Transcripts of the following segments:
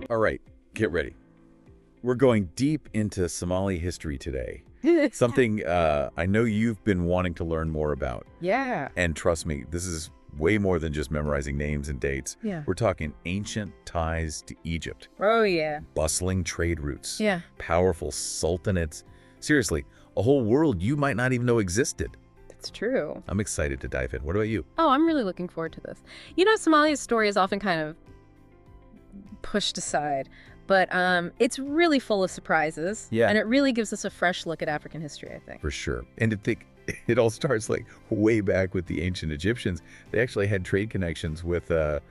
All right, get ready. We're going deep into Somali history today. Something I know you've been wanting to learn more about. Yeah. And trust me, this is way more than just memorizing names and dates. Yeah. We're talking ancient ties to Egypt, Oh, yeah. bustling trade routes, Yeah. powerful sultanates. Seriously, a whole world you might not even know existed. It's true. I'm excited to dive in. What about you? Oh, I'm really looking forward to this. You know, Somalia's story is often kind of pushed aside, but it's really full of surprises. Yeah. And it really gives us a fresh look at African history, I think. For sure. And to think it all starts like way back with the ancient Egyptians. They actually had trade connections with a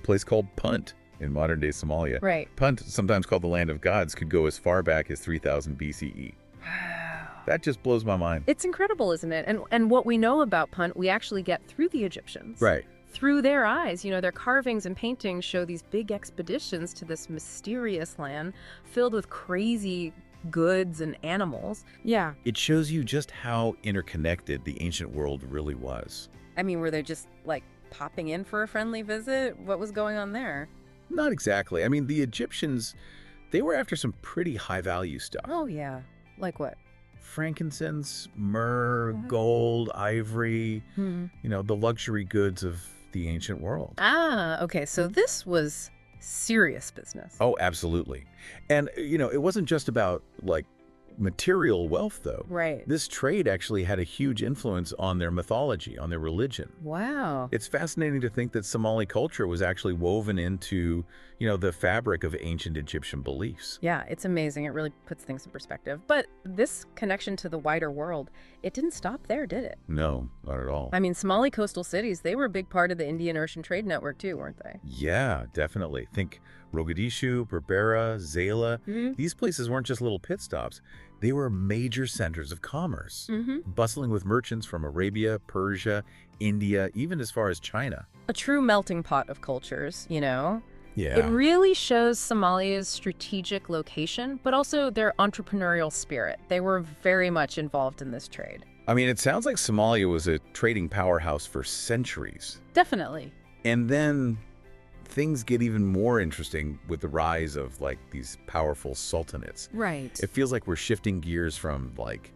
place called Punt in modern-day Somalia. Right. Punt, sometimes called the Land of Gods, could go as far back as 3000 BCE. Wow. That just blows my mind. It's incredible, isn't it? And what we know about Punt, we actually get through the Egyptians. Right. Through their eyes. You know, their carvings and paintings show these big expeditions to this mysterious land filled with crazy goods and animals. Yeah. It shows you just how interconnected the ancient world really was. I mean, were they just, like, popping in for a friendly visit? What was going on there? Not exactly. I mean, the Egyptians, they were after some pretty high-value stuff. Oh, yeah. Like what? Frankincense, myrrh, gold, ivory, you know, the luxury goods of the ancient world. Ah, okay. So this was serious business. Oh, absolutely. And, you know, it wasn't just about, like, material wealth, though. Right. This trade actually had a huge influence on their mythology, on their religion. Wow. It's fascinating to think that Somali culture was actually woven into, you know, the fabric of ancient Egyptian beliefs. Yeah, it's amazing. It really puts things in perspective. But this connection to the wider world, it didn't stop there, did it? No, not at all. I mean, Somali coastal cities, they were a big part of the Indian Ocean trade network too, weren't they? Yeah, definitely. Think Mogadishu, Berbera, Zayla. These places weren't just little pit stops. They were major centers of commerce, bustling with merchants from Arabia, Persia, India, even as far as China. A true melting pot of cultures, you know? Yeah. It really shows Somalia's strategic location, but also their entrepreneurial spirit. They were very much involved in this trade. I mean, it sounds like Somalia was a trading powerhouse for centuries. Definitely. And then things get even more interesting with the rise of, like, these powerful sultanates. Right. It feels like we're shifting gears from, like,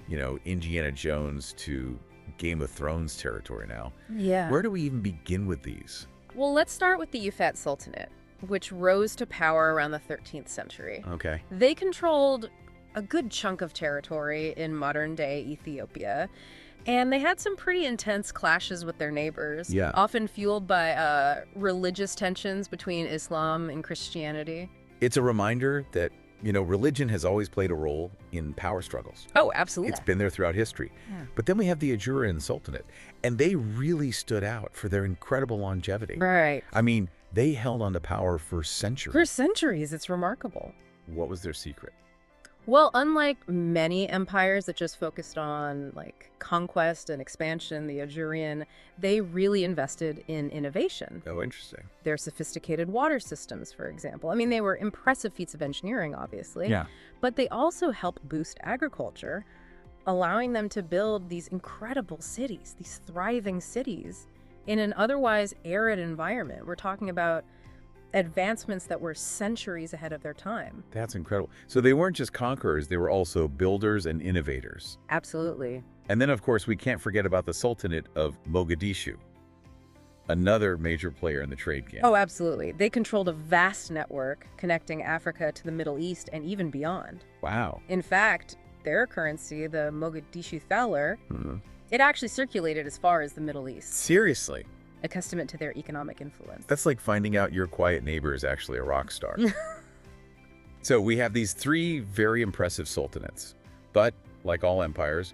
you know, Indiana Jones to Game of Thrones territory now. Yeah. Where do we even begin with these? Well, let's start with the Ufat Sultanate, which rose to power around the 13th century. Okay. They controlled a good chunk of territory in modern-day Ethiopia, and they had some pretty intense clashes with their neighbors, Yeah. often fueled by religious tensions between Islam and Christianity. It's a reminder that, you know, religion has always played a role in power struggles. Oh, absolutely. It's been there throughout history. Yeah. But then we have the Ajuran Sultanate, and they really stood out for their incredible longevity. Right. I mean, they held on to power for centuries. For centuries, it's remarkable. What was their secret? Well, unlike many empires that just focused on, like, conquest and expansion, the Ajuran, they really invested in innovation. Oh, interesting. Their sophisticated water systems, for example. I mean, they were impressive feats of engineering, obviously. Yeah. But they also helped boost agriculture, allowing them to build these incredible cities, these thriving cities, in an otherwise arid environment. We're talking about advancements that were centuries ahead of their time. That's incredible. So they weren't just conquerors, they were also builders and innovators. Absolutely. And then, of course, we can't forget about the Sultanate of Mogadishu, another major player in the trade game. Oh, absolutely. They controlled a vast network connecting Africa to the Middle East and even beyond. Wow. In fact, their currency, the Mogadishu thaler, it actually circulated as far as the Middle East, Seriously? a testament to their economic influence. That's like finding out your quiet neighbor is actually a rock star. So we have these three very impressive sultanates, but like all empires,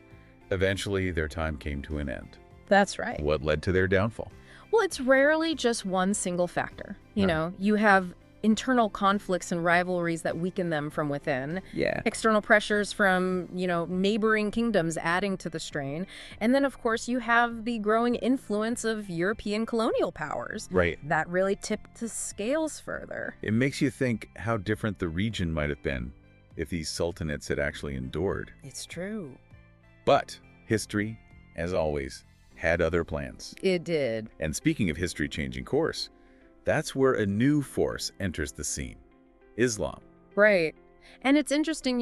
eventually their time came to an end. That's right. What led to their downfall? Well, it's rarely just one single factor. You know, you have internal conflicts and rivalries that weaken them from within. Yeah. External pressures from, you know, neighboring kingdoms adding to the strain. And then, of course, you have the growing influence of European colonial powers. Right. That really tipped the scales further. It makes you think how different the region might have been if these sultanates had actually endured. It's true. But history, as always, had other plans. It did. And speaking of history changing course, that's where a new force enters the scene. Islam. Right. And it's interesting,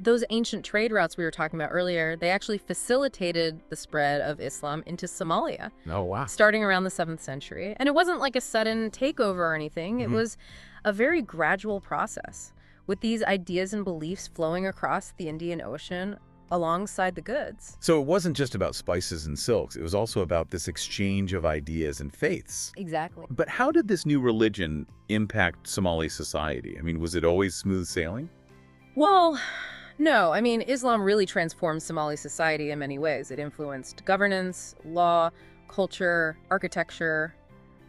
those ancient trade routes we were talking about earlier, they actually facilitated the spread of Islam into Somalia. Oh, wow. Starting around the 7th century. And it wasn't like a sudden takeover or anything. It was a very gradual process, with these ideas and beliefs flowing across the Indian Ocean alongside the goods. So it wasn't just about spices and silks. It was also about this exchange of ideas and faiths. Exactly. But how did this new religion impact Somali society? I mean, was it always smooth sailing? Well, no. I mean, Islam really transformed Somali society in many ways. It influenced governance, law, culture, architecture.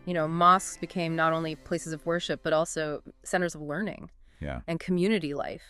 Mosques became not only places of worship, but also centers of learning Yeah. and community life.